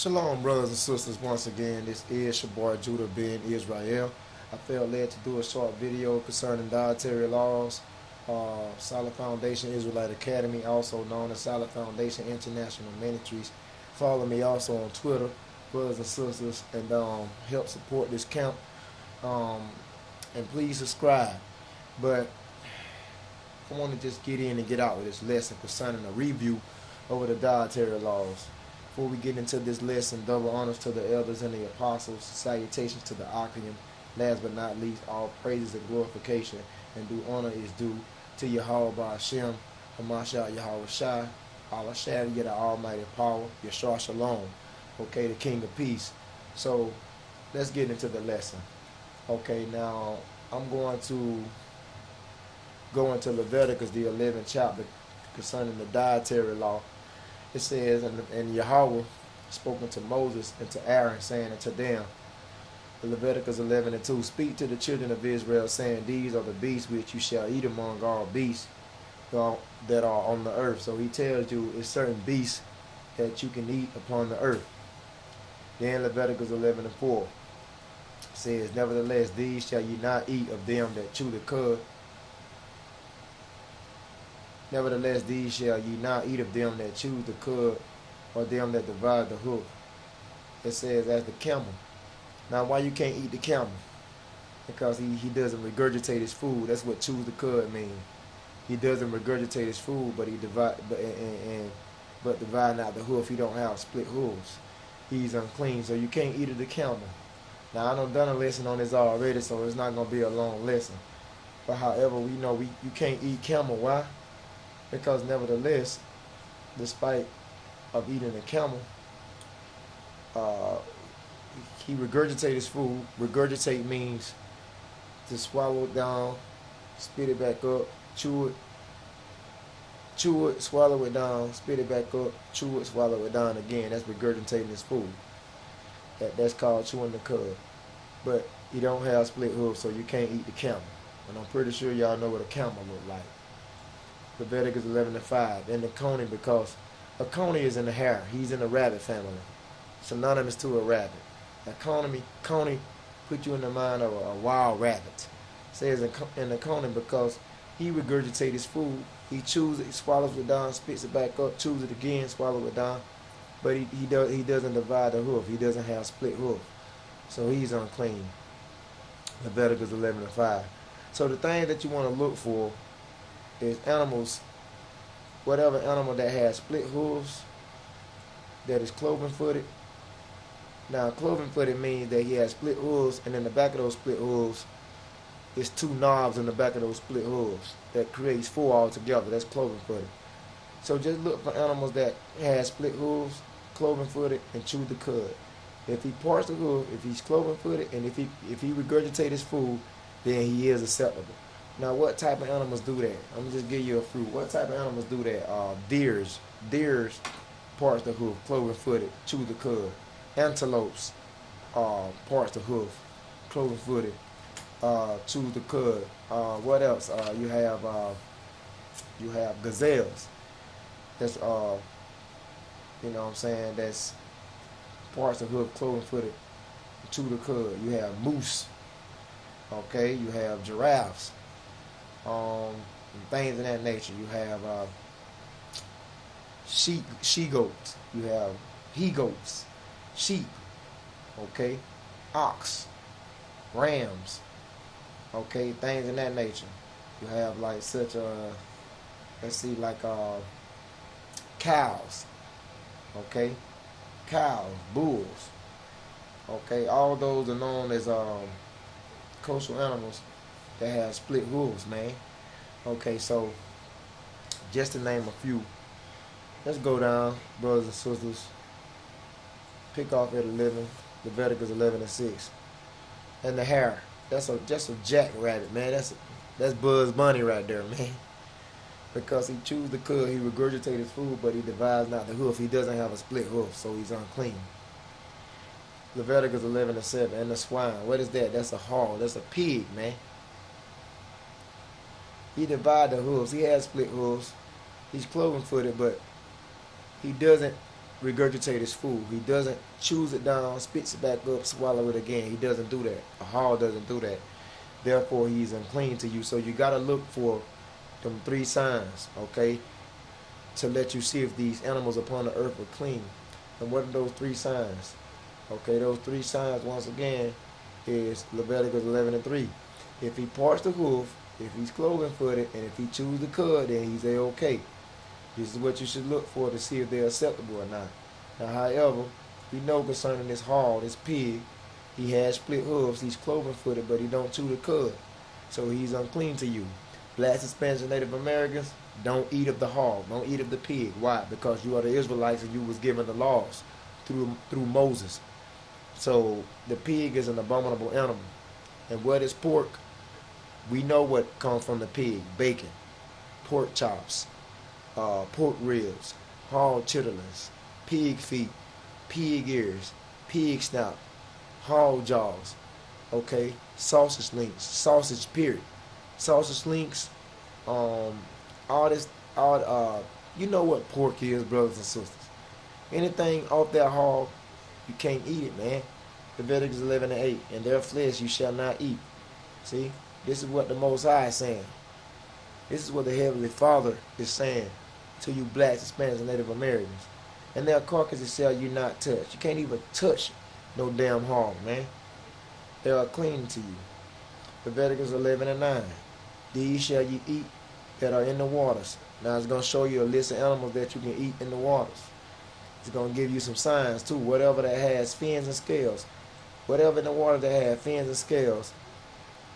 Shalom, brothers and sisters. Once again, this is your boy Judah ben Israel. I felt led to do a short video concerning dietary laws. Solid Foundation Israelite Academy, also known as Solid Foundation International Ministries. Follow me also on Twitter, brothers and sisters, and help support this camp. And please subscribe. But I want to just get in and get out with this lesson concerning a review over the dietary laws. Before we get into this lesson, double honors to the elders and the apostles, salutations to the Achaim. Last but not least, all praises and glorification and due honor is due to Yahweh Ba'Shem, Hamashiach Yahweh Shai, Allah Shadi, the Almighty Power, Yeshua Shalom, okay, the King of Peace. So, let's get into the lesson. Okay, now, I'm going to go into Leviticus, the 11th chapter, concerning the dietary law. It says, and Yahweh spoken to Moses and to Aaron, saying unto them, Leviticus 11:2, speak to the children of Israel, saying, these are the beasts which you shall eat among all beasts that are on the earth. So he tells you it's certain beasts that you can eat upon the earth. Then Leviticus 11:4 says, nevertheless, these shall ye not eat of them that chew the cud. Nevertheless, these shall ye not eat of them that chew the cud, or them that divide the hoof. It says, as the camel. Now, why you can't eat the camel? Because he doesn't regurgitate his food. That's what chews the cud means. He doesn't regurgitate his food, but he divide not the hoof. He don't have split hooves. He's unclean, so you can't eat of the camel. Now, I done a lesson on this already, so it's not gonna be a long lesson. But however, we know you can't eat camel. Why? Because nevertheless, despite of eating a camel, he regurgitates his food. Regurgitate means to swallow it down, spit it back up, chew it, swallow it down, spit it back up, chew it, swallow it down again. That's regurgitating his food. That's called chewing the cud. But he don't have split hooves, so you can't eat the camel. And I'm pretty sure y'all know what a camel look like. Leviticus 11:5, and the coney, because a coney is in the hare. He's in the rabbit family, synonymous to a rabbit. A coney put you in the mind of a wild rabbit. It says in the coney because he regurgitates his food. He chews it, he swallows it down, spits it back up, chews it again, swallows it down. But he doesn't divide the hoof. He doesn't have split hoof, so he's unclean. Leviticus 11:5. So the thing that you want to look for is animals, whatever animal that has split hooves, that is cloven-footed. Now, cloven-footed means that he has split hooves, and in the back of those split hooves, is two knobs in the back of those split hooves. That creates four altogether. That's cloven-footed. So just look for animals that have split hooves, cloven-footed, and chew the cud. If he parts the hoof, if he's cloven-footed, and if he regurgitates his food, then he is acceptable. Now, what type of animals do that? I'm going to just give you a few. What type of animals do that? Deers parts the hoof, cloven-footed, chew the cud. Antelopes parts the hoof, cloven-footed, chew the cud. What else? You have gazelles. That's you know what I'm saying. That's parts the hoof, cloven-footed, chew the cud. You have moose. Okay, you have giraffes. Things of that nature. You have she-goats. You have he-goats, sheep, okay, ox, rams, okay, things of that nature. You have like such let's see, like cows, okay, cows, bulls, okay, all those are known as coastal animals that have split hooves, man. Okay, so just to name a few, let's go down, brothers and sisters. Pick off at 11, Leviticus 11:6, and the hare. That's just a jackrabbit, man. That's Bugs Bunny right there, man. Because he chews the cud, he regurgitates his food, but he divides not the hoof. He doesn't have a split hoof, so he's unclean. Leviticus 11:7, and the swine. What is that? That's a hog. That's a pig, man. He divides the hooves. He has split hooves. He's cloven-footed, but he doesn't regurgitate his food. He doesn't chews it down, spits it back up, swallow it again. He doesn't do that. A hog doesn't do that. Therefore, he's unclean to you. So you got to look for them 3 signs, okay, to let you see if these animals upon the earth are clean. And what are those 3 signs? Okay, those 3 signs, once again, is Leviticus 11:3. If he parts the hoof, if he's cloven-footed, and if he chews the cud, then he's a-okay. This is what you should look for to see if they're acceptable or not. Now, however, we know concerning this hog, this pig, he has split hooves, he's cloven-footed, but he don't chew the cud. So he's unclean to you. Blacks, Hispanics, and Native Americans, don't eat of the hog, don't eat of the pig. Why? Because you are the Israelites and you was given the laws through Moses. So the pig is an abominable animal. And what is pork? We know what comes from the pig: bacon, pork chops, pork ribs, hog chitterlings, pig feet, pig ears, pig snout, hog jaws, okay, sausage links, sausage period, sausage links, all this, you know what pork is, brothers and sisters. Anything off that hog, you can't eat it, man. Leviticus 11:8, and their flesh you shall not eat. See, this is what the Most High is saying. This is what the Heavenly Father is saying to you blacks, Hispanics, and Native Americans. And their carcasses shall you not touch. You can't even touch no damn hog, man. They are clean to you. Leviticus 11:9. These shall you eat that are in the waters. Now it's going to show you a list of animals that you can eat in the waters. It's going to give you some signs too. Whatever that has fins and scales. Whatever in the water that have fins and scales.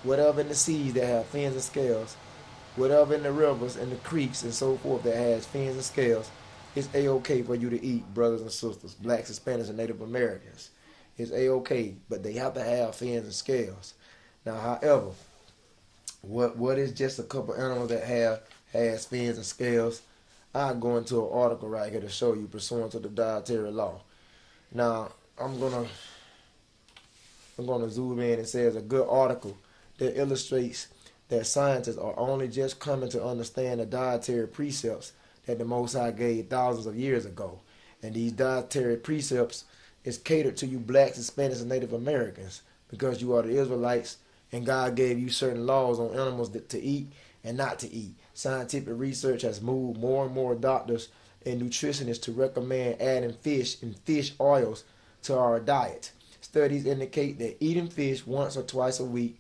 Whatever in the seas that have fins and scales. Whatever in the rivers and the creeks and so forth that has fins and scales. It's a-okay for you to eat, brothers and sisters, blacks, Hispanics, and Native Americans. It's a-okay, but they have to have fins and scales. Now, however, what is just a couple animals that has fins and scales? I'll go into an article right here to show you pursuant to the dietary law. Now, I'm gonna zoom in and say it's a good article that illustrates that scientists are only just coming to understand the dietary precepts that the Most High gave thousands of years ago. And these dietary precepts is catered to you blacks, Hispanics, and Native Americans because you are the Israelites and God gave you certain laws on animals to eat and not to eat. Scientific research has moved more and more doctors and nutritionists to recommend adding fish and fish oils to our diet. Studies indicate that eating fish once or twice a week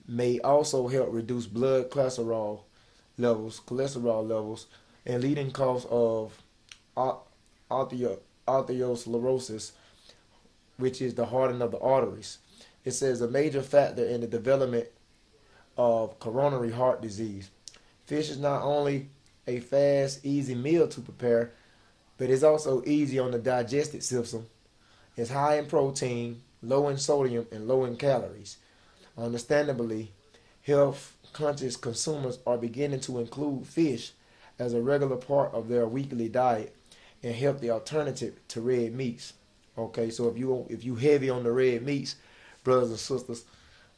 may also help reduce blood cholesterol levels, and leading cause of arteriosclerosis, which is the hardening of the arteries. It says a major factor in the development of coronary heart disease. Fish is not only a fast, easy meal to prepare, but it's also easy on the digestive system. It's high in protein, low in sodium, and low in calories. Understandably, health-conscious consumers are beginning to include fish as a regular part of their weekly diet and healthy alternative to red meats. Okay, so if you heavy on the red meats, brothers and sisters,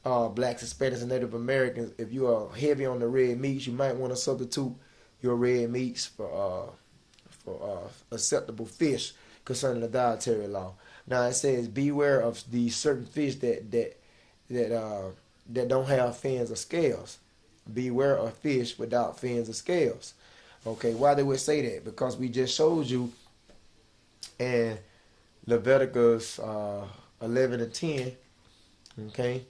blacks, Hispanics, and Native Americans, if you are heavy on the red meats, you might want to substitute your red meats for acceptable fish concerning the dietary law. Now it says beware of these certain fish that don't have fins or scales. Beware of fish without fins or scales. Okay, why they would say that? Because we just showed you in Leviticus 11:10, okay,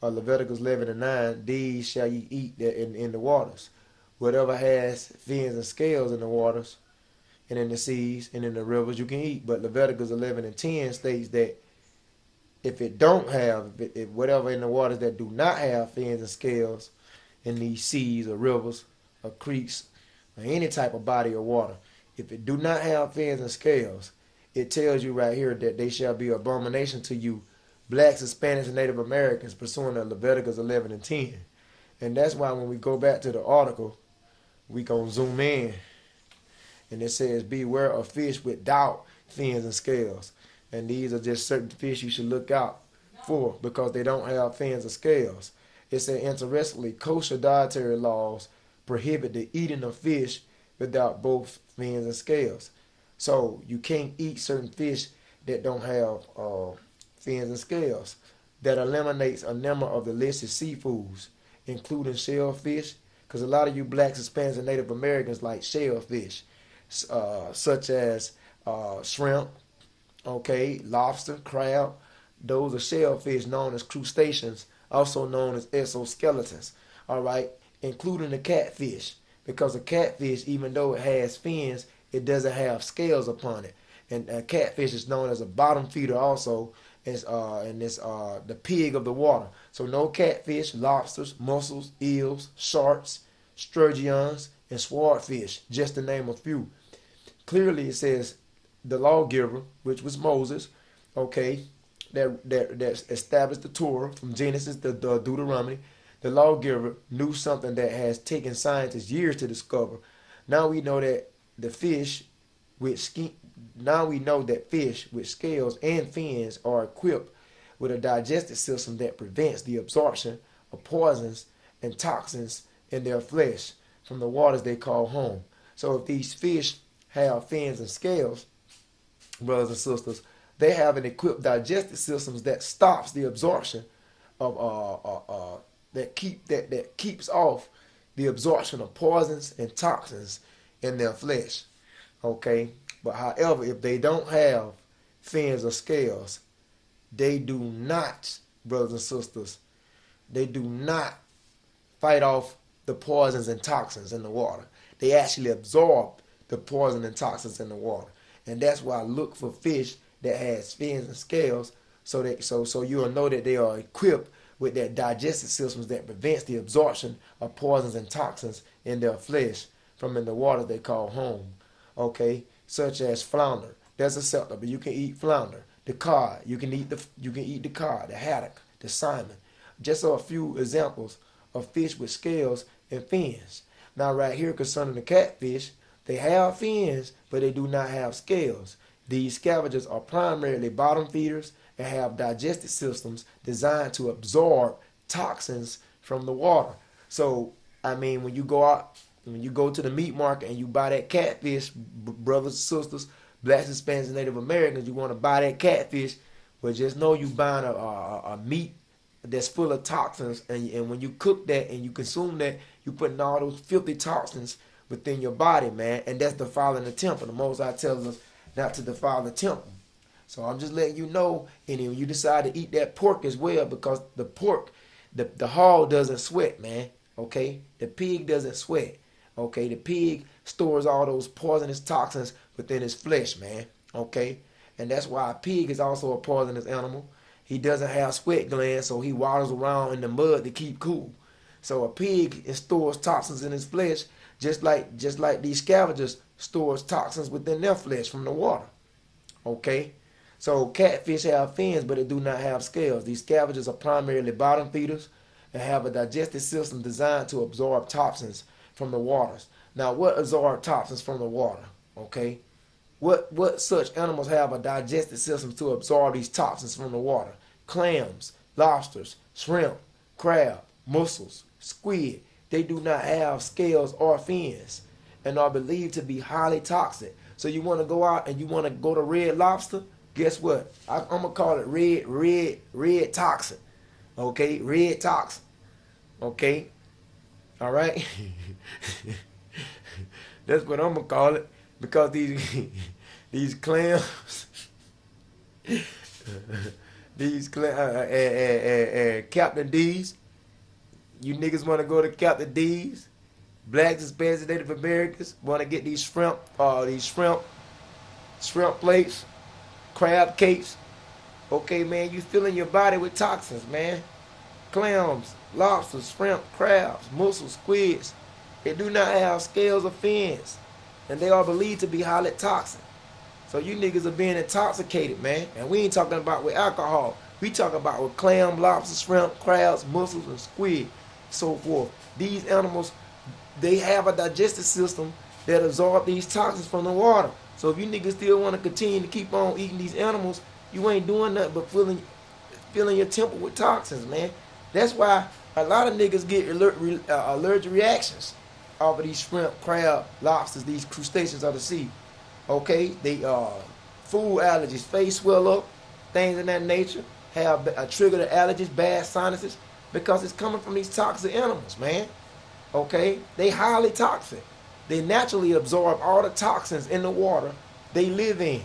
Leviticus 11:9, these shall ye eat in the waters. Whatever has fins and scales in the waters and in the seas and in the rivers you can eat. But Leviticus 11:10 states that if it don't have, if whatever in the waters that do not have fins and scales in these seas or rivers or creeks or any type of body of water, if it do not have fins and scales, it tells you right here that they shall be abomination to you, blacks, Hispanics, and Native Americans, pursuant to Leviticus 11:10. And that's why when we go back to the article, we gonna zoom in, and it says, beware of fish without fins and scales. And these are just certain fish you should look out for because they don't have fins or scales. It said, interestingly, kosher dietary laws prohibit the eating of fish without both fins and scales. So you can't eat certain fish that don't have fins and scales. That eliminates a number of the listed seafoods, including shellfish, because a lot of you blacks, Hispanics, and Native Americans like shellfish, such as shrimp, okay, lobster, crab. Those are shellfish known as crustaceans, also known as exoskeletons, all right, including the catfish, because a catfish, even though it has fins, it doesn't have scales upon it. And catfish is known as a bottom feeder also, and it's the pig of the water. So no catfish, lobsters, mussels, eels, sharks, sturgeons, and swordfish, just to name a few. Clearly it says the lawgiver, which was Moses, okay, that established the Torah from Genesis to Deuteronomy. The lawgiver knew something that has taken scientists years to discover. Now we know that the fish now we know that fish with scales and fins are equipped with a digestive system that prevents the absorption of poisons and toxins in their flesh from the waters they call home. So if these fish have fins and scales, brothers and sisters, they have an equipped digestive systems that stops the absorption of that keeps off the absorption of poisons and toxins in their flesh. Okay, but however, if they don't have fins or scales, they do not, brothers and sisters, they do not fight off the poisons and toxins in the water. They actually absorb the poison and toxins in the water. And that's why I look for fish that has fins and scales, so you'll know that they are equipped with that digestive systems that prevents the absorption of poisons and toxins in their flesh from in the water they call home. Okay, such as flounder. That's acceptable. You can eat flounder. The cod, you can eat the cod, the haddock, the salmon. Just a few examples of fish with scales and fins. Now right here concerning the catfish, they have fins, but they do not have scales. These scavengers are primarily bottom feeders and have digestive systems designed to absorb toxins from the water. So, I mean, when you go to the meat market and you buy that catfish, brothers and sisters, blacks, Hispanics, and Native Americans, you want to buy that catfish, but just know you buying a meat that's full of toxins, and when you cook that and you consume that, you putting all those filthy toxins within your body, man, and that's defiling the temple. The Most High tells us not to defile the temple. So I'm just letting you know, and then you decide to eat that pork as well, because the pork, the hog doesn't sweat, man, okay? The pig doesn't sweat, okay? The pig stores all those poisonous toxins within his flesh, man, okay? And that's why a pig is also a poisonous animal. He doesn't have sweat glands, so he waddles around in the mud to keep cool. So a pig stores toxins in his flesh, just like these scavengers stores toxins within their flesh from the water. Okay? So catfish have fins, but they do not have scales. These scavengers are primarily bottom feeders and have a digestive system designed to absorb toxins from the waters. Now, what absorb toxins from the water? Okay? What such animals have a digestive system to absorb these toxins from the water? Clams, lobsters, shrimp, crab, mussels, squid. They do not have scales or fins and are believed to be highly toxic. So you want to go out and you want to go to Red Lobster? Guess what? I'm going to call it red toxin. Okay? Red toxin. Okay? All right? That's what I'm going to call it. Because these clams, Captain D's, you niggas want to go to Captain D's, blacks, Hispanics, and Native Americans want to get these shrimp plates, crab cakes. Okay, man, you filling your body with toxins, man. Clams, lobsters, shrimp, crabs, mussels, squids. They do not have scales or fins, and they are believed to be highly toxic. So you niggas are being intoxicated, man. And we ain't talking about with alcohol. We talking about with clam, lobster, shrimp, crabs, mussels, and squid, so forth. These animals, they have a digestive system that absorb these toxins from the water. So if you niggas still want to continue to keep on eating these animals, you ain't doing nothing but filling your temple with toxins, man. That's why a lot of niggas get allergic reactions off of these shrimp, crab, lobsters, these crustaceans of the sea. Okay, they food allergies, face swell up, things of that nature, have trigger the allergies, bad sinuses, because it's coming from these toxic animals, man. Okay, they highly toxic. They naturally absorb all the toxins in the water they live in.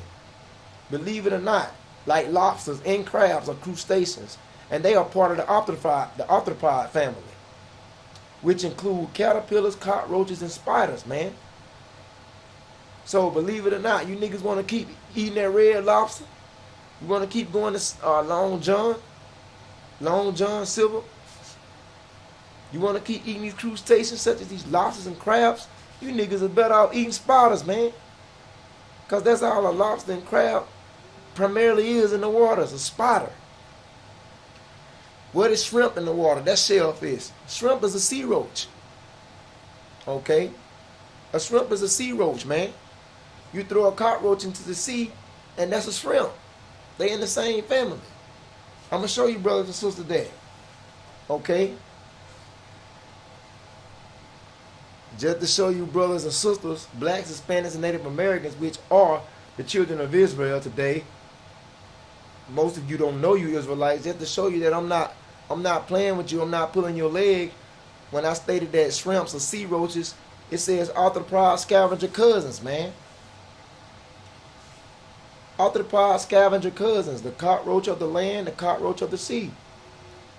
Believe it or not, like lobsters and crabs are crustaceans, and they are part of the arthropod family, which include caterpillars, cockroaches, and spiders, man. So believe it or not, you niggas want to keep eating that red lobster? You want to keep going to Long John Silver? You want to keep eating these crustaceans such as these lobsters and crabs? You niggas are better off eating spiders, man. Because that's all a lobster and crab primarily is in the water, is a spider. What is shrimp in the water? That's shellfish. Shrimp is a sea roach. Okay? A shrimp is a sea roach, man. You throw a cockroach into the sea, and that's a shrimp. They in the same family. I'm going to show you, brothers and sisters, that. Okay? Just to show you, brothers and sisters, blacks, Hispanics, and Native Americans, which are the children of Israel today. Most of you don't know you Israelites. Just to show you that I'm not playing with you. I'm not pulling your leg. When I stated that shrimps are sea roaches, it says arthropod scavenger cousins, man. Arthropod scavenger cousins, the cockroach of the land, the cockroach of the sea.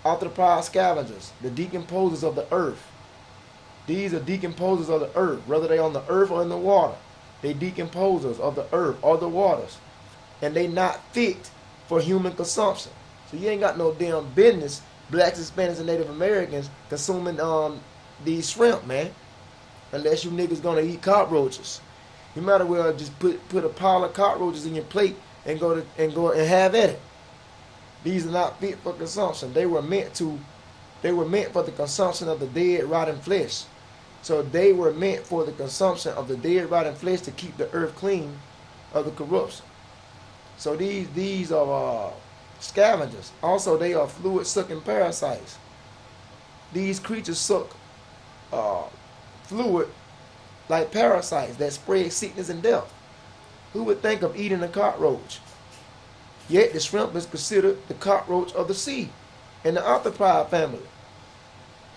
Arthropod scavengers, the decomposers of the earth. These are decomposers of the earth, whether they on the earth or in the water. They decomposers of the earth or the waters. And they not fit for human consumption. So you ain't got no damn business, blacks, Hispanics, and Native Americans, consuming these shrimp, man. Unless you niggas gonna eat cockroaches. You might as well just put a pile of cockroaches in your plate and go and have at it. These are not fit for consumption. They were meant for the consumption of the dead, rotting flesh. So they were meant for the consumption of the dead, rotting flesh to keep the earth clean of the corruption. So these are scavengers. Also, they are fluid-sucking parasites. These creatures suck fluid like parasites that spread sickness and death. Who would think of eating a cockroach? Yet the shrimp is considered the cockroach of the sea in the arthropod family.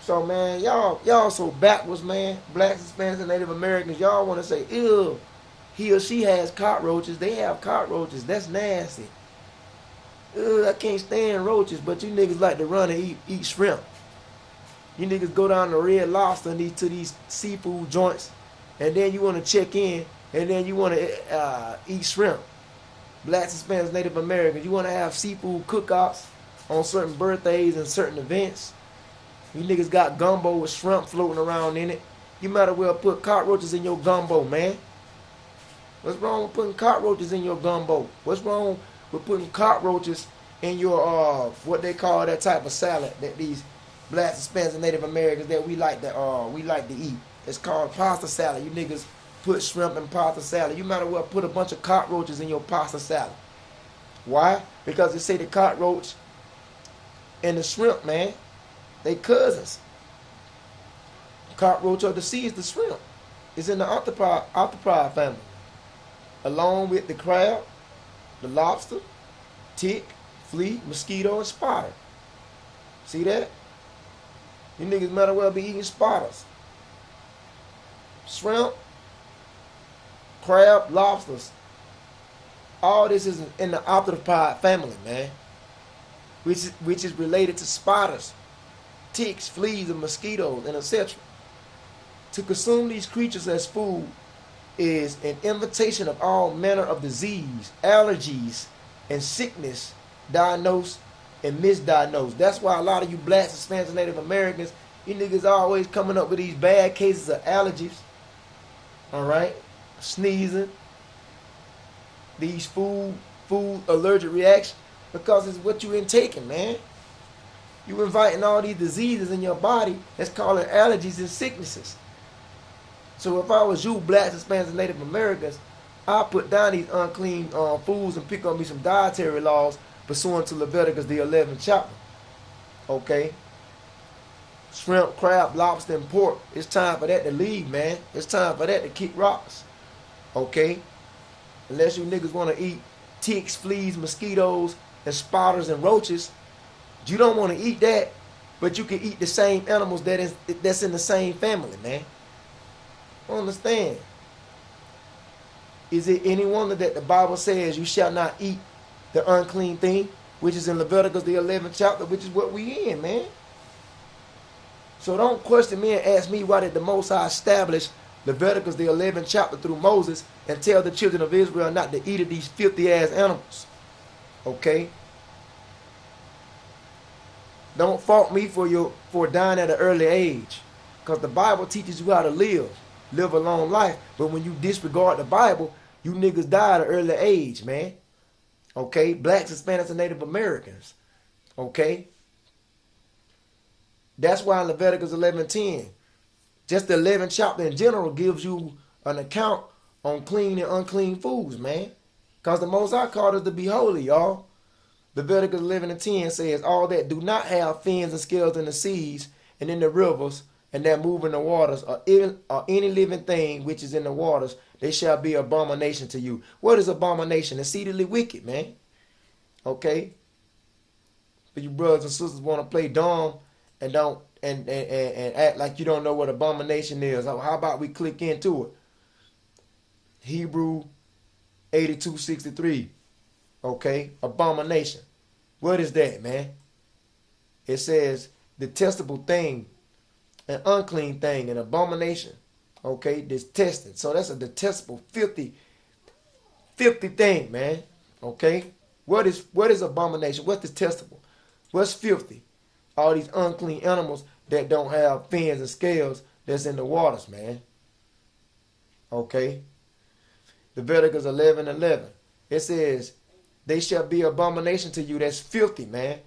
So, man, y'all so backwards, man. Blacks, Hispanics, and Native Americans, y'all want to say, ew, he or she has cockroaches. They have cockroaches. That's nasty. Ugh, I can't stand roaches, but you niggas like to run and eat shrimp. You niggas go down to Red Lobster and to these seafood joints, and then you want to check in, and then you want to eat shrimp. Blacks, Hispanics, Native Americans, you want to have seafood cookouts on certain birthdays and certain events. You niggas got gumbo with shrimp floating around in it. You might as well put cockroaches in your gumbo, man. What's wrong with putting cockroaches in your gumbo? What's wrong with putting cockroaches in your what they call that type of salad that these blacks, Hispanics, and Native Americans that we like to eat? It's called pasta salad. You niggas put shrimp in pasta salad. You might as well put a bunch of cockroaches in your pasta salad. Why? Because they say the cockroach and the shrimp, man, they cousins. Cockroach of the sea is the shrimp. It's in the arthropod family, along with the crab, the lobster, tick, flea, mosquito, and spider. See that? You niggas might as well be eating spiders. Shrimp, crab, lobsters. All this is in the arthropod family, man. Which is related to spiders, ticks, fleas, and mosquitoes, and etc. To consume these creatures as food is an invitation of all manner of disease, allergies, and sickness, diagnosed and misdiagnosed. That's why a lot of you blacks, Hispanics, and Native Americans, you niggas always coming up with these bad cases of allergies. Alright? Sneezing. These food allergic reactions. Because it's what you intaking, man. You inviting all these diseases in your body that's calling allergies and sicknesses. So if I was you, blacks, Hispanics, and Native Americans, I'd put down these unclean foods and pick up me some dietary laws pursuant to Leviticus the 11th chapter. Okay? Shrimp, crab, lobster, and pork. It's time for that to leave, man. It's time for that to kick rocks. Okay? Unless you niggas want to eat ticks, fleas, mosquitoes, and spiders and roaches. You don't want to eat that, but you can eat the same animals that's in the same family, man. Understand? Is it any wonder that the Bible says you shall not eat the unclean thing, which is in Leviticus the 11th chapter, which is what we in, man. So don't question me and ask me why did the Most High establish Leviticus the 11th chapter through Moses and tell the children of Israel not to eat of these filthy ass animals. Okay? Don't fault me for dying at an early age. Because the Bible teaches you how to live a long life. But when you disregard the Bible, you niggas die at an early age, man. Okay? Blacks, Hispanics, and Native Americans. Okay? That's why in Leviticus 11:10, just the 11th chapter in general gives you an account on clean and unclean foods, man. Because the Most High called us to be holy, y'all. Leviticus 11:10 says, all that do not have fins and scales in the seas and in the rivers and that move in the waters, or any living thing which is in the waters, they shall be abomination to you. What is abomination? Exceedingly wicked, man. Okay? But you brothers and sisters want to play dumb and don't and act like you don't know what abomination is. How about we click into it? Hebrew 82:63. Okay, abomination. What is that, man? It says detestable thing, an unclean thing, an abomination. Okay, detested. So that's a detestable, filthy thing, man. Okay, what is abomination? What's detestable? What's filthy? All these unclean animals that don't have fins and scales that's in the waters, man. Okay. Leviticus 11:11. It says, they shall be abomination to you. That's filthy, man.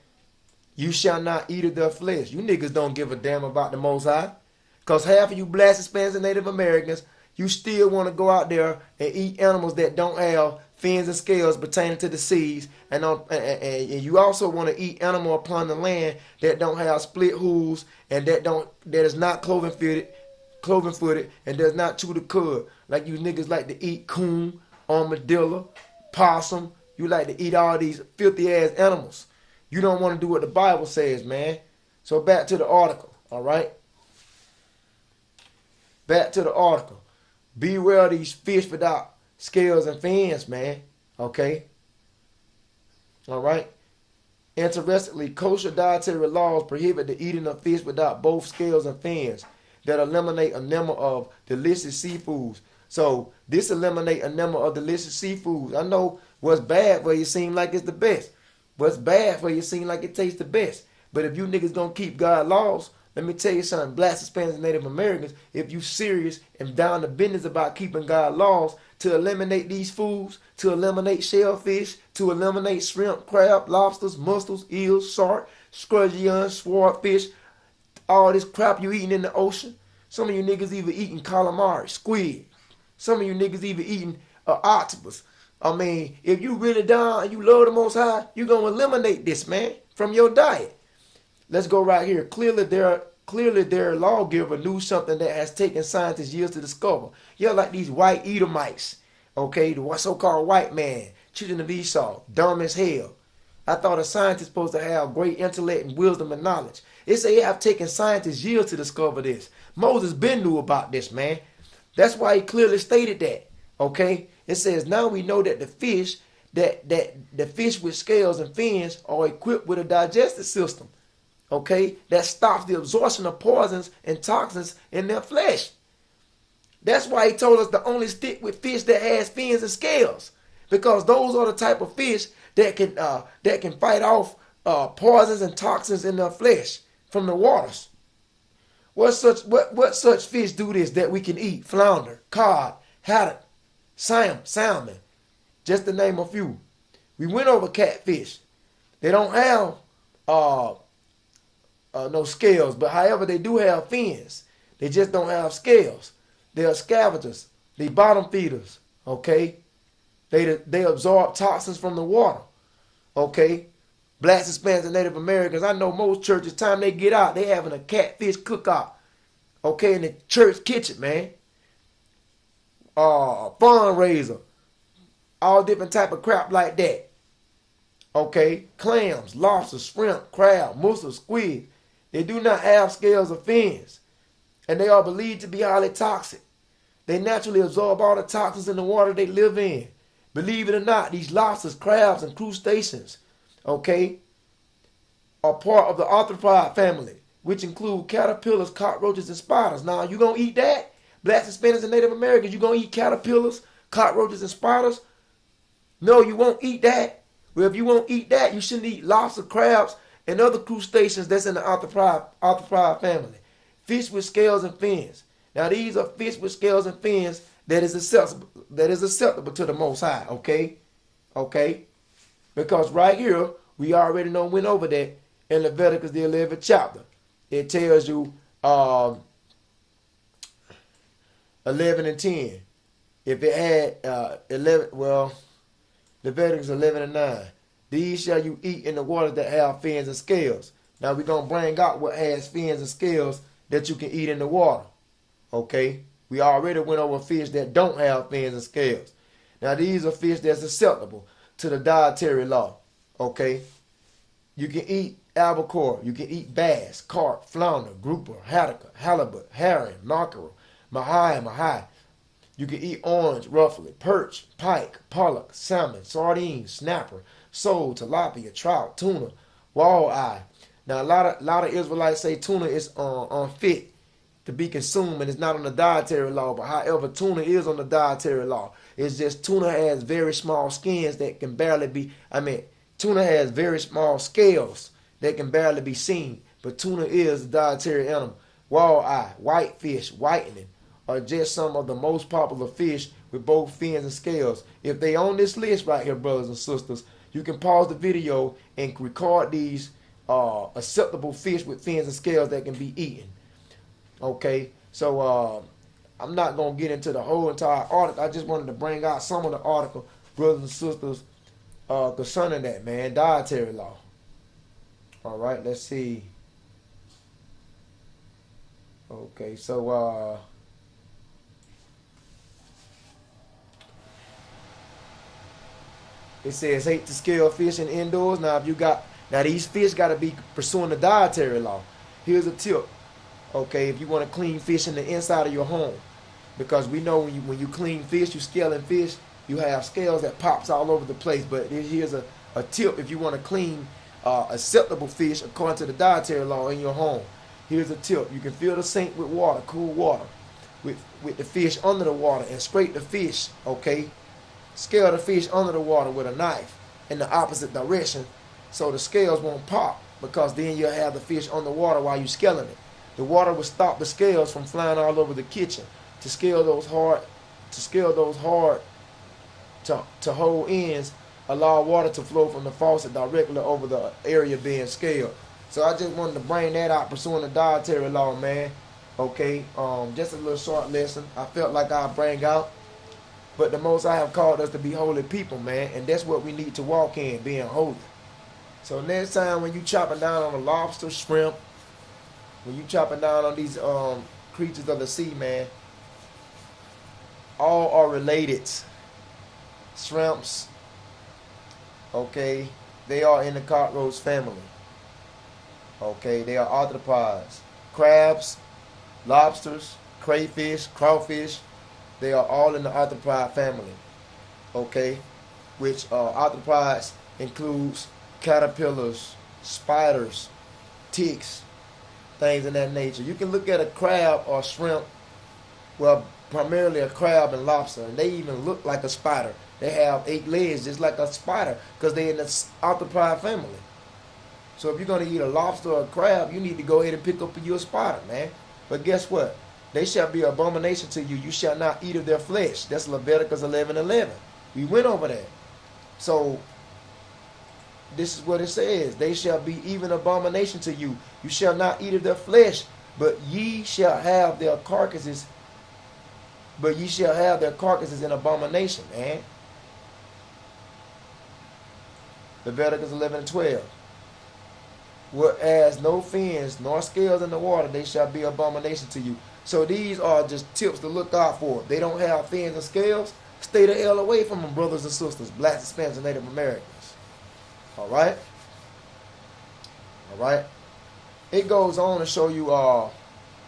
You shall not eat of their flesh. You niggas don't give a damn about the Most High. Because half of you blacks, Hispanics, and Native Americans, you still want to go out there and eat animals that don't have fins and scales pertaining to the seas. And you also want to eat animal upon the land that don't have split hooves and that is not cloven footed and does not chew the cud. Like you niggas like to eat coon, armadillo, possum. You like to eat all these filthy ass animals. You don't want to do what the Bible says, man. So back to the article, all right? Back to the article. Beware of these fish without scales and fins, man. Okay? All right? Interestingly, kosher dietary laws prohibit the eating of fish without both scales and fins that eliminate a number of delicious seafoods. So this eliminate a number of delicious seafoods. I know what's bad for you seem like it's the best. What's bad for you seem like it tastes the best. But if you niggas gonna keep God's laws, let me tell you something, blacks, Hispanics, and Native Americans, if you serious and down to business about keeping God's laws to eliminate these foods, to eliminate shellfish, to eliminate shrimp, crab, lobsters, mussels, eels, shark, scrudgeons, swordfish, all this crap you eating in the ocean. Some of you niggas even eating calamari, squid. Some of you niggas even eating octopus. I mean, if you really down and you love the Most High, you're going to eliminate this, man, from your diet. Let's go right here. Clearly, their lawgiver knew something that has taken scientists years to discover. You're like these white Edomites, okay, the so-called white man, children of Esau, dumb as hell. I thought a scientist supposed to have great intellect and wisdom and knowledge. It say it have taken scientists years to discover this. Moses been knew about this, man. That's why he clearly stated that, okay? It says, now we know that the fish with scales and fins are equipped with a digestive system, okay, that stops the absorption of poisons and toxins in their flesh. That's why he told us to only stick with fish that has fins and scales, because those are the type of fish that can fight off poisons and toxins in their flesh from the waters. What such fish do this that we can eat? Flounder, cod, haddock, salmon, just to name a few. We went over catfish. They don't have no scales, but however they do have fins. They just don't have scales. They are scavengers. They bottom feeders. Okay, they absorb toxins from the water. Okay, blacks, Hispanics, and Native Americans. I know most churches, time they get out, they having a catfish cookout. Okay, in the church kitchen, man. Fundraiser. all different type of crap like that. Okay, clams, lobsters, shrimp, crab, mussels, squid. They do not have scales or fins, and they are believed to be highly toxic. They naturally absorb all the toxins in the water they live in. Believe it or not, these lobsters, crabs, and crustaceans, okay, are part of the arthropod family, which include caterpillars, cockroaches, and spiders. Now, you gonna eat that? Blacks, Hispanics, and Native Americans, you gonna eat caterpillars, cockroaches, and spiders? No, you won't eat that. Well, if you won't eat that, you shouldn't eat lobster, crabs, and other crustaceans that's in the arthropod family. Fish with scales and fins. Now, these are fish with scales and fins that is acceptable to the Most High, okay? Okay? Because right here, we already know went over that in Leviticus, the 11th chapter. It tells you 11 and 10. If it had 11, well, Leviticus 11 and 9. These shall you eat in the waters that have fins and scales. Now we're going to bring out what has fins and scales that you can eat in the water. Okay? We already went over fish that don't have fins and scales. Now these are fish that's acceptable to the dietary law. Okay? You can eat albacore. You can eat bass, carp, flounder, grouper, haddock, halibut, herring, mackerel, mahi. You can eat orange, ruffly, perch, pike, pollock, salmon, sardine, snapper, sole, tilapia, trout, tuna, walleye. Now a lot of Israelites say tuna is unfit to be consumed and it's not on the dietary law. But however, tuna is on the dietary law. It's just tuna has very small skins that can barely be. Tuna has very small scales that can barely be seen. But tuna is a dietary animal. Walleye, whitefish, whitening are just some of the most popular fish with both fins and scales. If they on this list right here, brothers and sisters, you can pause the video and record these acceptable fish with fins and scales that can be eaten. Okay, so I'm not going to get into the whole entire article. I just wanted to bring out some of the article, brothers and sisters, concerning that, man, dietary law. All right, let's see. Okay, so it says hate to scale fishing indoors. Now these fish got to be pursuing the dietary law. Here's a tip. Okay, if you want to clean fish in the inside of your home, because we know when you clean fish, you scaling fish, you have scales that pops all over the place. But here's a tip if you want to clean acceptable fish according to the dietary law in your home. Here's a tip. You can fill the sink with water, cool water, with the fish under the water and scrape the fish, okay? Scale the fish under the water with a knife in the opposite direction so the scales won't pop, because then you'll have the fish on the water while you're scaling it. The water will stop the scales from flying all over the kitchen. To scale those hard to hold ends, allow water to flow from the faucet directly over the area being scaled. So I just wanted to bring that out, pursuing the dietary law, man. Okay, just a little short lesson I felt like I'd bring out. But the Most High have called us to be holy people, man, and that's what we need to walk in, being holy. So next time when you chopping down on a lobster, shrimp, when you chopping down on these creatures of the sea, man, all are related. Shrimps, okay, they are in the cockroach family. Okay, they are arthropods. Crabs, lobsters, crayfish, crawfish, they are all in the arthropod family. Okay, which arthropods includes caterpillars, spiders, ticks, things of that nature. You can look at a crab or shrimp, well, primarily a crab and lobster, and they even look like a spider. They have 8 legs just like a spider because they're in the arthropod family. So if you're going to eat a lobster or a crab, you need to go ahead and pick up you a spider, man. But guess what? They shall be an abomination to you. You shall not eat of their flesh. That's Leviticus 11:11. We went over that. So this is what it says. They shall be even abomination to you. You shall not eat of their flesh, but ye shall have their carcasses. But ye shall have their carcasses in abomination, man. Leviticus 11:12. Whereas no fins nor scales in the water, they shall be abomination to you. So these are just tips to look out for. They don't have fins and scales. Stay the hell away from them, brothers and sisters, blacks, Hispanics, and Native Americans. All right? All right? It goes on to show you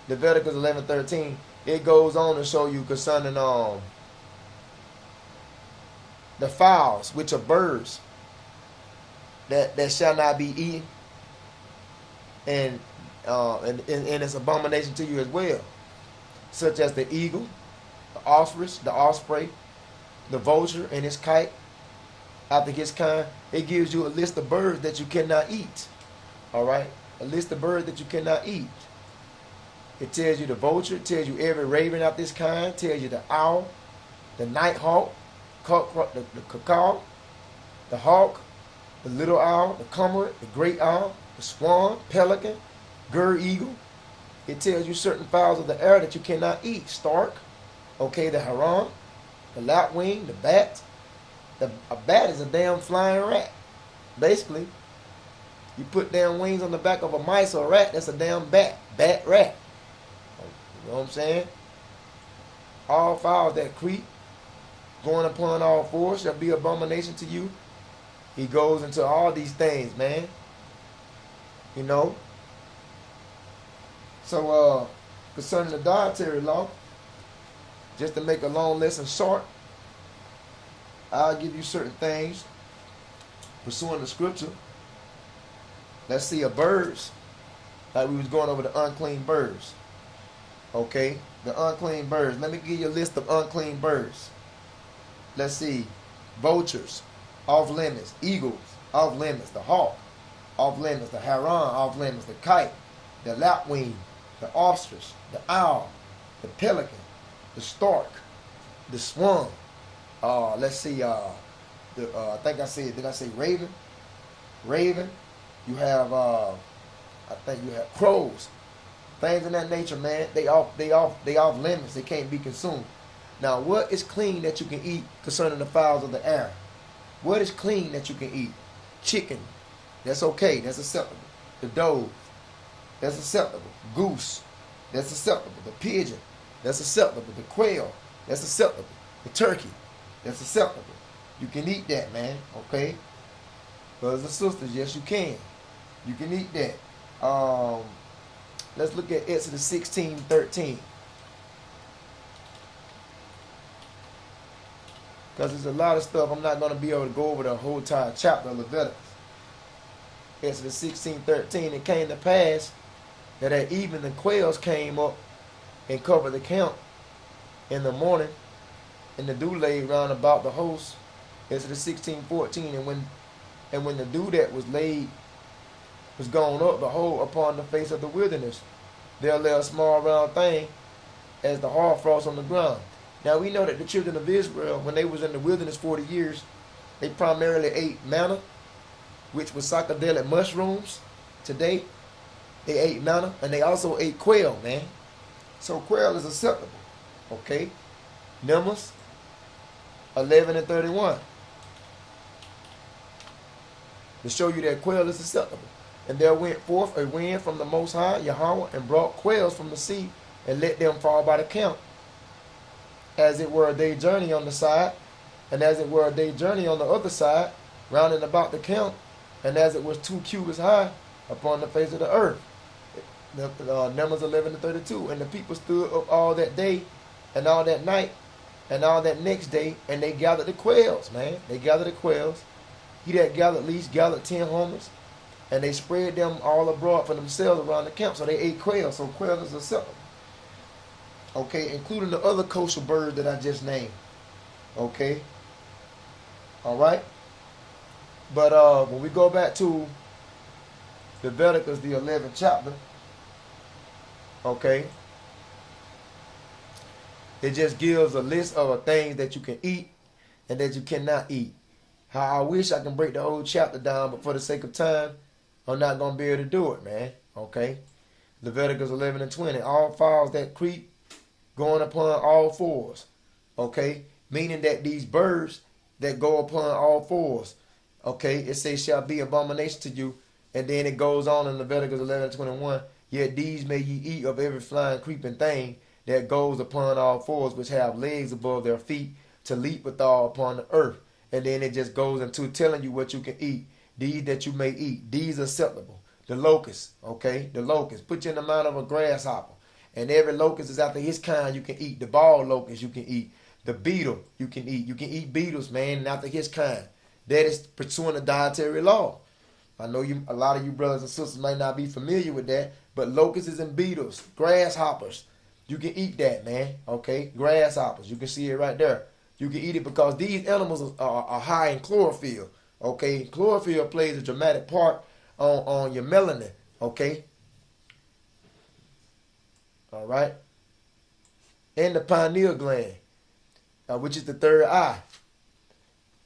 Leviticus 11:13. It goes on to show you concerning the fowls, which are birds, that shall not be eaten, and it's abomination to you as well, such as the eagle, the ostrich, the osprey, the vulture and its kite, after his kind. It gives you a list of birds that you cannot eat. All right, a list of birds that you cannot eat. It tells you the vulture, it tells you every raven of this kind, tells you the owl, the nighthawk, the cacao, the hawk, the little owl, the cormorant, the great owl, the swan, pelican, eagle. It tells you certain fowls of the air that you cannot eat. Stork, okay, the heron, the lapwing, the bat. A bat is a damn flying rat. Basically, you put damn wings on the back of a mice or a rat, that's a damn bat. Bat, rat. You know what I'm saying? All fowls that creep, going upon all fours, shall be abomination to you. He goes into all these things, man. You know? So, concerning the dietary law, just to make a long lesson short, I'll give you certain things pursuing the scripture. Let's see, birds, like we was going over the unclean birds. Okay, the unclean birds. Let me give you a list of unclean birds. Let's see, vultures, off limits. Eagles, off limits. The hawk, off limits. The heron, off limits. The kite, the lapwing, the ostrich, the owl, the pelican, the stork, the swan. Let's see, I think I said, did I say raven? Raven. You have, I think you have crows. Things in that nature, man. They off limits. They can't be consumed. Now, what is clean that you can eat concerning the fowls of the air? What is clean that you can eat? Chicken. That's okay. That's acceptable. The dove. That's acceptable. Goose. That's acceptable. The pigeon. That's acceptable. The quail. That's acceptable. The turkey. That's acceptable. You can eat that, man. Okay? Brothers and sisters, yes, you can. You can eat that. Let's look at Exodus 16:13. Because there's a lot of stuff. I'm not going to be able to go over the whole entire chapter of Leviticus. Exodus 16:13. It came to pass that at even the quails came up and covered the camp in the morning, and the dew lay round about the host. Exodus 16:14. And when the dew that was laid was gone up, behold, upon the face of the wilderness, there lay a small round thing as the hoarfrost on the ground. Now we know that the children of Israel, when they was in the wilderness 40 years, they primarily ate manna, which was psychedelic mushrooms. Today, they ate manna, and they also ate quail, man. So quail is acceptable, okay? Numbers 11:31. To show you that quail is acceptable. And there went forth a wind from the Most High, Yahweh, and brought quails from the sea, and let them fall by the camp, as it were a day journey on the side, and as it were a day journey on the other side, round and about the camp, and as it was 2 cubits high upon the face of the earth. Numbers 11:32. And the people stood up all that day, and all that night, and all that next day, and they gathered the quails, man. They gathered the quails. He that gathered least gathered 10 homers, and they spread them all abroad for themselves around the camp. So they ate quail. So quail is acceptable. Okay, including the other kosher birds that I just named. Okay. All right. But when we go back to Leviticus, the 11th chapter, okay, it just gives a list of things that you can eat and that you cannot eat. How I wish I can break the whole chapter down, but for the sake of time, I'm not going to be able to do it, man. Okay? Leviticus 11:20. All fowls that creep, going upon all fours. Okay? Meaning that these birds that go upon all fours, okay, it says shall be abomination to you. And then it goes on in Leviticus 11:21. Yet these may ye eat of every flying creeping thing that goes upon all fours, which have legs above their feet, to leap withal upon the earth. And then it just goes into telling you what you can eat. These that you may eat. These are acceptable. The locust, okay? The locust. Put you in the mind of a grasshopper. And every locust is after his kind you can eat. The ball locust you can eat. The beetle you can eat. You can eat beetles, man, and after his kind. That is pursuing the dietary law. I know a lot of you brothers and sisters might not be familiar with that, but locusts and beetles, grasshoppers, you can eat that, man. Okay, grasshoppers, you can see it right there. You can eat it because these animals are high in chlorophyll. Okay, chlorophyll plays a dramatic part on your melanin. Okay, all right, and the pineal gland, which is the third eye.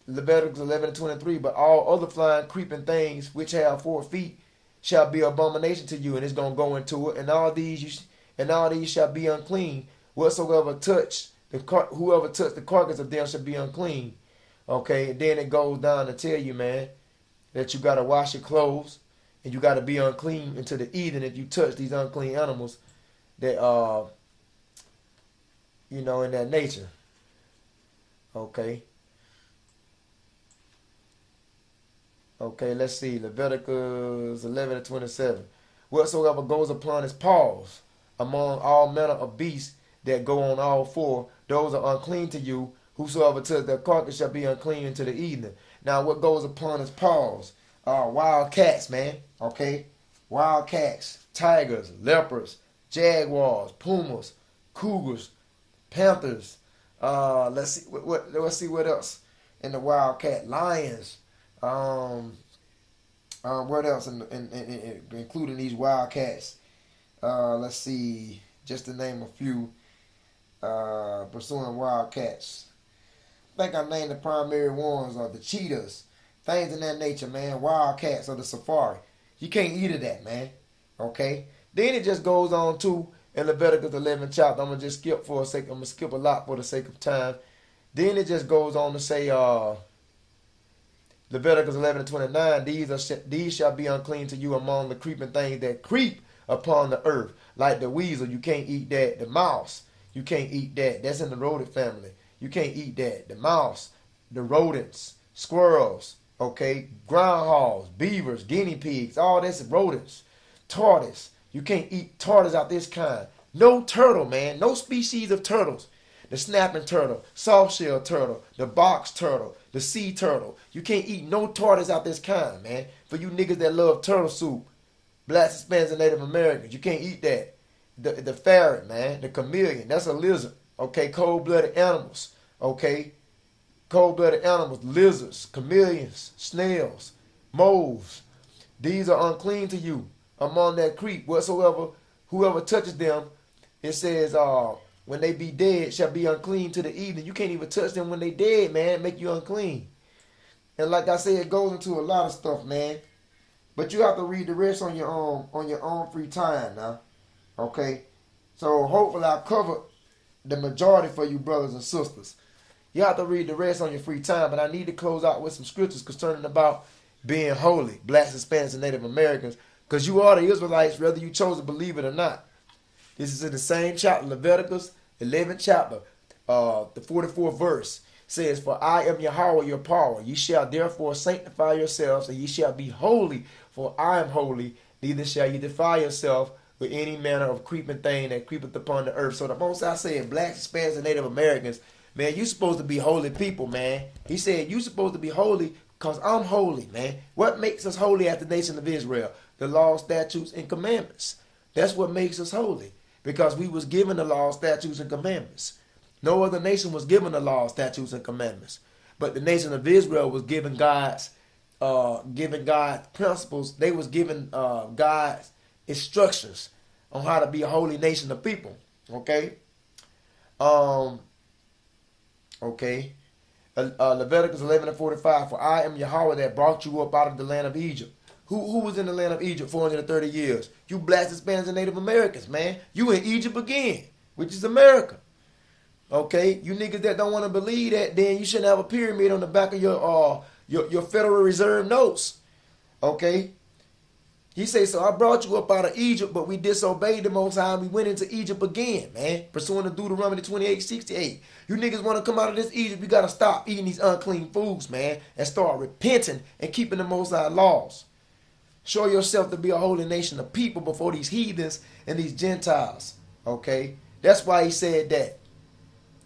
Leviticus 11:23. But all other flying, creeping things which have 4 feet shall be abomination to you, and it's gonna go into it. And all these shall be unclean. Whoever touched the carcass of them shall be unclean. Okay, and then it goes down to tell you, man, that you gotta wash your clothes and you gotta be unclean into the evening if you touch these unclean animals that in that nature. Okay. Okay, let's see. Leviticus 11:27. Whatsoever goes upon his paws among all manner of beasts that go on all 4, those are unclean to you. Whosoever touch their carcass shall be unclean unto the evening. Now, what goes upon his paws? Wild cats, man. Okay, wild cats, tigers, leopards, jaguars, pumas, cougars, panthers. Let's see what else in the wild cat. Lions. What else including these wildcats? Let's see, just to name a few. Pursuing wildcats. I think I named the primary ones are the cheetahs, things in that nature, man. Wildcats or the safari. You can't eat of that, man. Okay. Then it just goes on to in Leviticus 11 chapter. I'm gonna just skip for a sake. I'm gonna skip a lot for the sake of time. Then it just goes on to say, Leviticus 11:29, these shall be unclean to you among the creeping things that creep upon the earth, like the weasel. You can't eat that. The mouse, you can't eat that. That's in the rodent family. You can't eat that. The mouse, the rodents, squirrels, okay, groundhogs, beavers, guinea pigs, all this rodents. Tortoise, you can't eat tortoise out this kind. No turtle, man. No species of turtles. The snapping turtle, soft-shell turtle, the box turtle, the sea turtle. You can't eat no tortoise out this kind, man. For you niggas that love turtle soup, blacks, Hispanics, and Native Americans, you can't eat that. The ferret, man, the chameleon, that's a lizard. Okay, cold-blooded animals. Okay, cold-blooded animals, lizards, chameleons, snails, moles. These are unclean to you among that creep. Whoever touches them, it says, when they be dead, shall be unclean to the evening. You can't even touch them when they dead, man. Make you unclean. And like I said, it goes into a lot of stuff, man. But you have to read the rest on your own free time now. Okay? So hopefully I covered the majority for you brothers and sisters. You have to read the rest on your free time. But I need to close out with some scriptures concerning about being holy. Blacks, Hispanics, and Native Americans. Because you are the Israelites, whether you chose to believe it or not. This is in the same chapter, Leviticus 11th chapter, the 44th verse. Says, for I am Yahweh your power. Ye shall therefore sanctify yourselves, and ye shall be holy, for I am holy. Neither shall ye defile yourself with any manner of creeping thing that creepeth upon the earth. So the Most High said, blacks, Hispanics, and Native Americans, man, you supposed to be holy people, man. He said, you supposed to be holy because I'm holy, man. What makes us holy as the nation of Israel? The law, statutes, and commandments. That's what makes us holy. Because we was given the law, statutes, and commandments. No other nation was given the law, statutes, and commandments. But the nation of Israel was given God's principles. They was given God's instructions on how to be a holy nation of people. Okay? Leviticus 11:45. For I am Yahweh that brought you up out of the land of Egypt. Who was in the land of Egypt 430 years? You blacks, Hispanics, and Native Americans, man. You in Egypt again, which is America. Okay? You niggas that don't want to believe that, then you shouldn't have a pyramid on the back of your Federal Reserve notes. Okay? He says, so I brought you up out of Egypt, but we disobeyed the Most High and we went into Egypt again, man. Pursuing the Deuteronomy 28:68. You niggas want to come out of this Egypt, you got to stop eating these unclean foods, man, and start repenting and keeping the Most High laws. Show yourself to be a holy nation of people before these heathens and these Gentiles, okay? That's why he said that.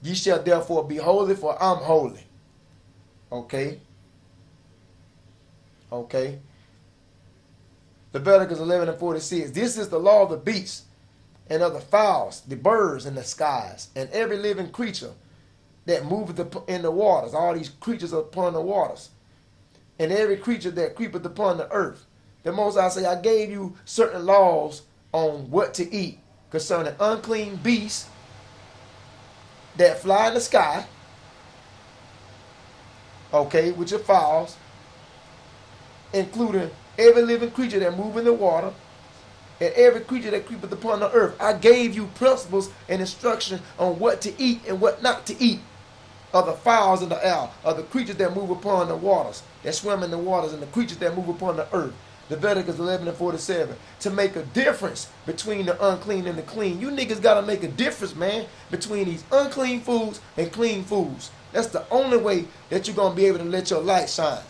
Ye shall therefore be holy, for I'm holy. Okay? Okay? Leviticus 11:46. This is the law of the beasts and of the fowls, the birds in the skies, and every living creature that moveth in the waters. All these creatures upon the waters. And every creature that creepeth upon the earth. The Most High say, I gave you certain laws on what to eat concerning unclean beasts that fly in the sky, okay, which are fowls, including every living creature that move in the water, and every creature that creepeth upon the earth. I gave you principles and instruction on what to eat and what not to eat of the fowls of the air, of the creatures that move upon the waters, that swim in the waters, and the creatures that move upon the earth. Leviticus 11:47. To make a difference between the unclean and the clean. You niggas got to make a difference, man, between these unclean foods and clean foods. That's the only way that you're going to be able to let your light shine.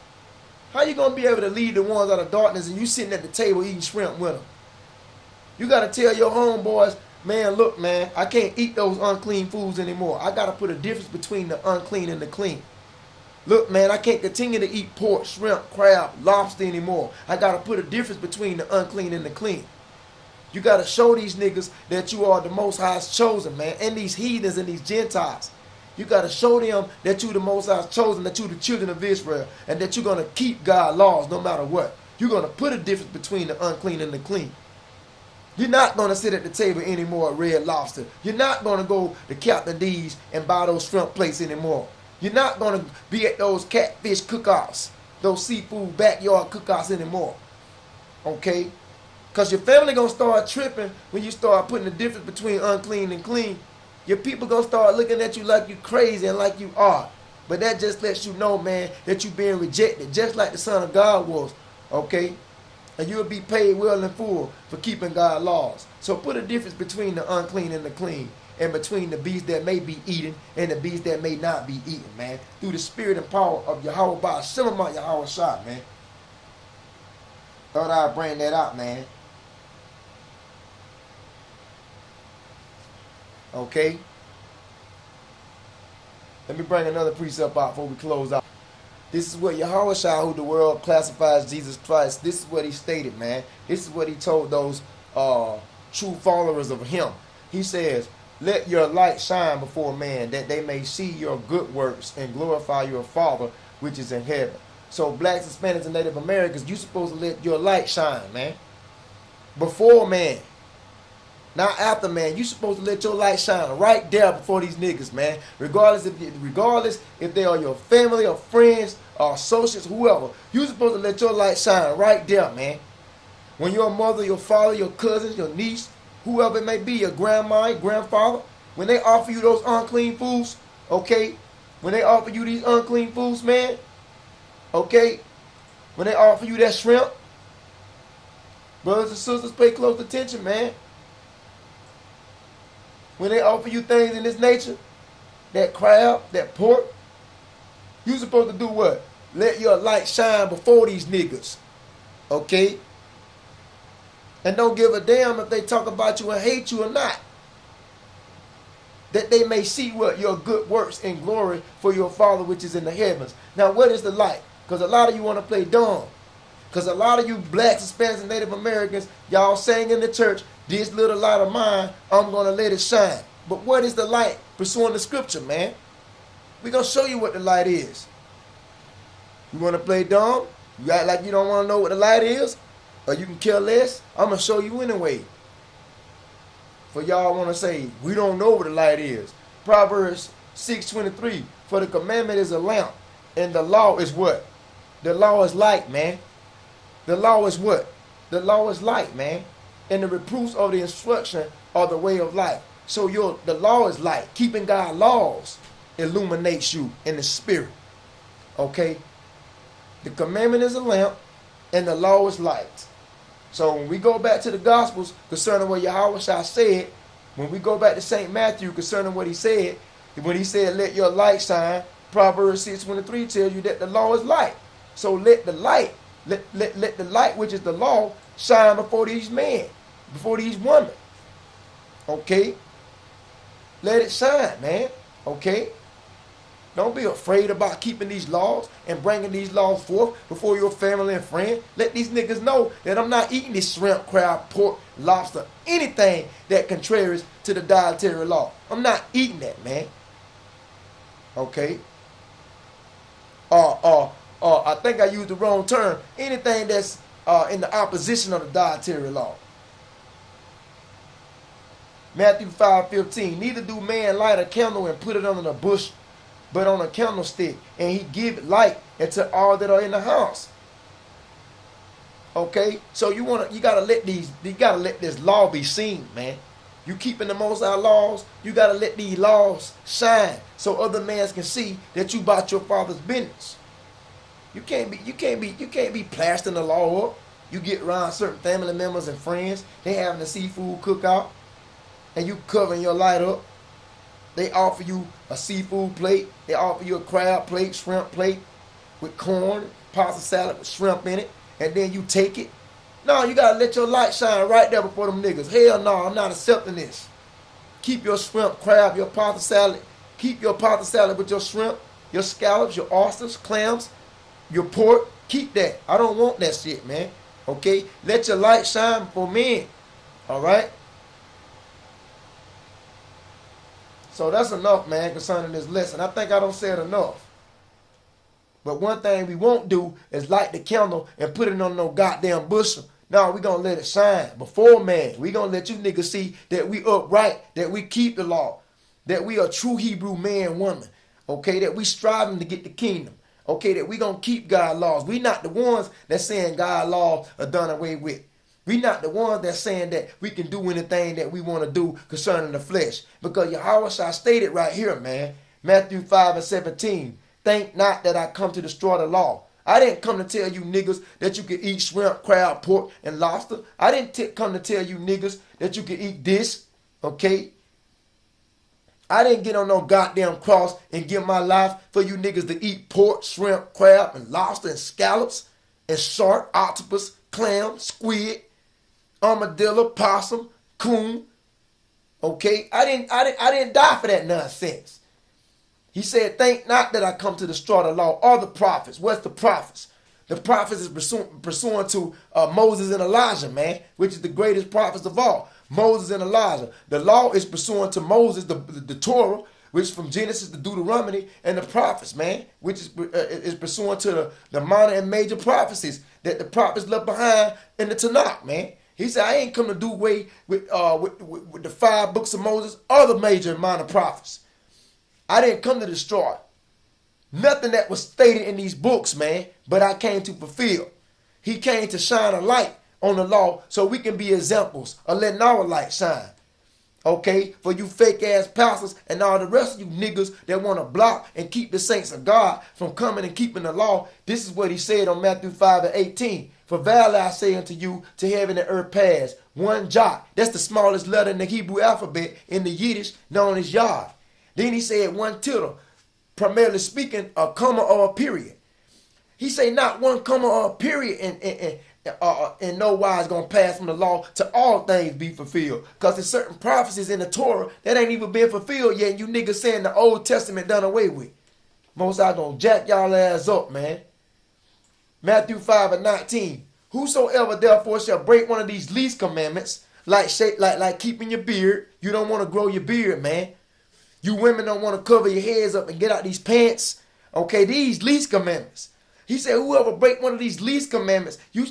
How you going to be able to lead the ones out of darkness and you sitting at the table eating shrimp with them? You got to tell your homeboys, man, look, man, I can't eat those unclean foods anymore. I got to put a difference between the unclean and the clean. Look, man, I can't continue to eat pork, shrimp, crab, lobster anymore. I got to put a difference between the unclean and the clean. You got to show these niggas that you are the Most High's chosen, man, and these heathens and these Gentiles. You got to show them that you the Most High's chosen, that you the children of Israel, and that you're going to keep God's laws no matter what. You're going to put a difference between the unclean and the clean. You're not going to sit at the table anymore at Red Lobster. You're not going to go to Captain D's and buy those shrimp plates anymore. You're not going to be at those catfish cookouts, those seafood backyard cookouts anymore. Okay? Because your family going to start tripping when you start putting the difference between unclean and clean. Your people going to start looking at you like you crazy and like you are. But that just lets you know, man, that you're being rejected, just like the Son of God was. Okay? And you'll be paid well and full for keeping God's laws. So put a difference between the unclean and the clean. And between the beasts that may be eaten and the beasts that may not be eaten, man. Through the spirit and power of Yahweh by Shema Yahweh Shah, man. Thought I'd bring that out, man. Okay. Let me bring another precept out before we close out. This is what Yahweh Shah, who the world classifies Jesus Christ, this is what he stated, man. This is what he told those true followers of him. He says, let your light shine before man, that they may see your good works and glorify your Father which is in heaven. So blacks, Hispanics, and Native Americans, you supposed to let your light shine, man. Before man. Not after man. You supposed to let your light shine right there before these niggas, man. Regardless if they are your family or friends or associates, whoever. You supposed to let your light shine right there, man. When your mother, your father, your cousins, your niece, whoever it may be, your grandma, your grandfather, when they offer you those unclean foods, okay? When they offer you these unclean foods, man, okay? When they offer you that shrimp, brothers and sisters, pay close attention, man. When they offer you things in this nature, that crab, that pork, you supposed to do what? Let your light shine before these niggas, okay? And don't give a damn if they talk about you and hate you or not. That they may see what your good works and glory for your Father which is in the heavens. Now, what is the light? Because a lot of you want to play dumb. Because a lot of you blacks, Hispanics, and Native Americans, y'all saying in the church, this little light of mine, I'm going to let it shine. But what is the light? Pursuing the scripture, man. We're going to show you what the light is. You want to play dumb? You act like you don't want to know what the light is? Or you can care less? I'm going to show you anyway. For y'all want to say, we don't know what the light is. Proverbs 6:23. For the commandment is a lamp. And the law is what? The law is light, man. The law is what? The law is light, man. And the reproofs of the instruction are the way of life. So the law is light. Keeping God's laws illuminates you in the spirit. Okay? The commandment is a lamp. And the law is light. So when we go back to the Gospels concerning what Yahweh said, when we go back to St. Matthew concerning what he said, when he said, let your light shine, Proverbs 6:23 tells you that the law is light. So let the light, let the light, which is the law, shine before these men, before these women. Okay? Let it shine, man. Okay? Don't be afraid about keeping these laws and bringing these laws forth before your family and friends. Let these niggas know that I'm not eating this shrimp, crab, pork, lobster, anything that contraries to the dietary law. I'm not eating that, man. Okay? I think I used the wrong term. Anything that's in the opposition of the dietary law. Matthew 5:15. Neither do man light a candle and put it under the bush, but on a candlestick, and he give light unto all that are in the house. Okay, so you gotta let this law be seen, man. You keeping the Most High laws, you gotta let these laws shine so other men can see that you about your Father's business. You can't be plastering the law up. You get around certain family members and friends, they having a seafood cookout, and you covering your light up. They offer you a seafood plate. They offer you a crab plate, shrimp plate with corn, pasta salad with shrimp in it, and then you take it. No, you got to let your light shine right there before them niggas. Hell no, I'm not accepting this. Keep your shrimp, crab, your pasta salad. Keep your pasta salad with your shrimp, your scallops, your oysters, clams, your pork. Keep that. I don't want that shit, man. Okay? Let your light shine before men. All right? So that's enough, man, concerning this lesson. I think I don't say it enough. But one thing we won't do is light the candle and put it on no goddamn bushel. No, we going to let it shine before man. We going to let you niggas see that we upright, that we keep the law, that we are true Hebrew man, woman. Okay, that we striving to get the kingdom. Okay, that we going to keep God's laws. We not the ones that saying God's laws are done away with. We not the ones that's saying that we can do anything that we want to do concerning the flesh. Because Yahweh stated right here, man. Matthew 5:17. Think not that I come to destroy the law. I didn't come to tell you niggas that you can eat shrimp, crab, pork, and lobster. I didn't come to tell you niggas that you can eat this. Okay? I didn't get on no goddamn cross and give my life for you niggas to eat pork, shrimp, crab, and lobster, and scallops, and shark, octopus, clam, squid, armadillo, possum, coon. Okay, I didn't die for that nonsense. He said, think not that I come to destroy the law or the prophets. What's the prophets? The prophets is pursuant to Moses and Elijah, man, which is the greatest prophets of all. Moses and Elijah. The law is pursuant to Moses, the Torah, which is from Genesis to Deuteronomy, and the prophets, man, which is pursuant to the minor and major prophecies that the prophets left behind in the Tanakh, man. He said, I ain't come to do away with the 5 books of Moses or the major and minor prophets. I didn't come to destroy nothing that was stated in these books, man, but I came to fulfill. He came to shine a light on the law so we can be examples of letting our light shine. Okay, for you fake ass pastors and all the rest of you niggas that want to block and keep the saints of God from coming and keeping the law, this is what he said on Matthew 5:18. For verily I say unto you, to heaven and earth pass, one jot. That's the smallest letter in the Hebrew alphabet in the Yiddish, known as Yod. Then he said one tittle, primarily speaking, a comma or a period. He said not one comma or a period in no wise going to pass from the law to all things be fulfilled. Because there's certain prophecies in the Torah that ain't even been fulfilled yet. And you niggas saying the Old Testament done away with. Most I going to jack y'all ass up, man. Matthew 5:19. Whosoever therefore shall break one of these least commandments, like keeping your beard. You don't want to grow your beard, man. You women don't want to cover your heads up and get out these pants. Okay, these least commandments. He said, whoever break one of these least commandments, you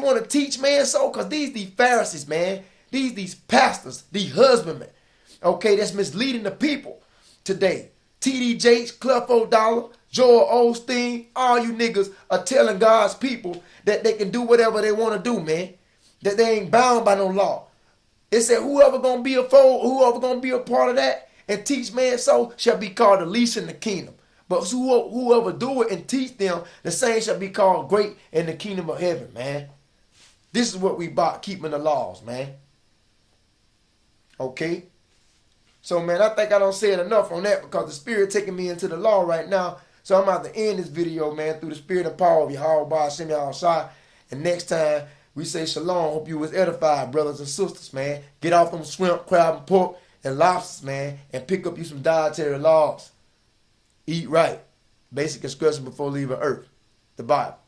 want to teach, man, so? Because these Pharisees, man, these pastors, these husbandmen, okay, that's misleading the people today. T.D. Jakes, Clefo Dollar, Joel Osteen, all you niggas are telling God's people that they can do whatever they want to do, man. That they ain't bound by no law. It said whoever gonna be a foe, whoever gonna be a part of that and teach man so shall be called the least in the kingdom. But whoever do it and teach them, the same shall be called great in the kingdom of heaven, man. This is what we about, keeping the laws, man. Okay? So, man, I think I don't say it enough on that because the Spirit taking me into the law right now. So I'm about to end this video, man, through the Spirit and power of Yahweh Hashem Yahushua. And next time, we say shalom. Hope you was edified, brothers and sisters, man. Get off them shrimp, crab, and pork, and lobsters, man, and pick up you some dietary laws. Eat right. Basic instruction before leaving earth. The Bible.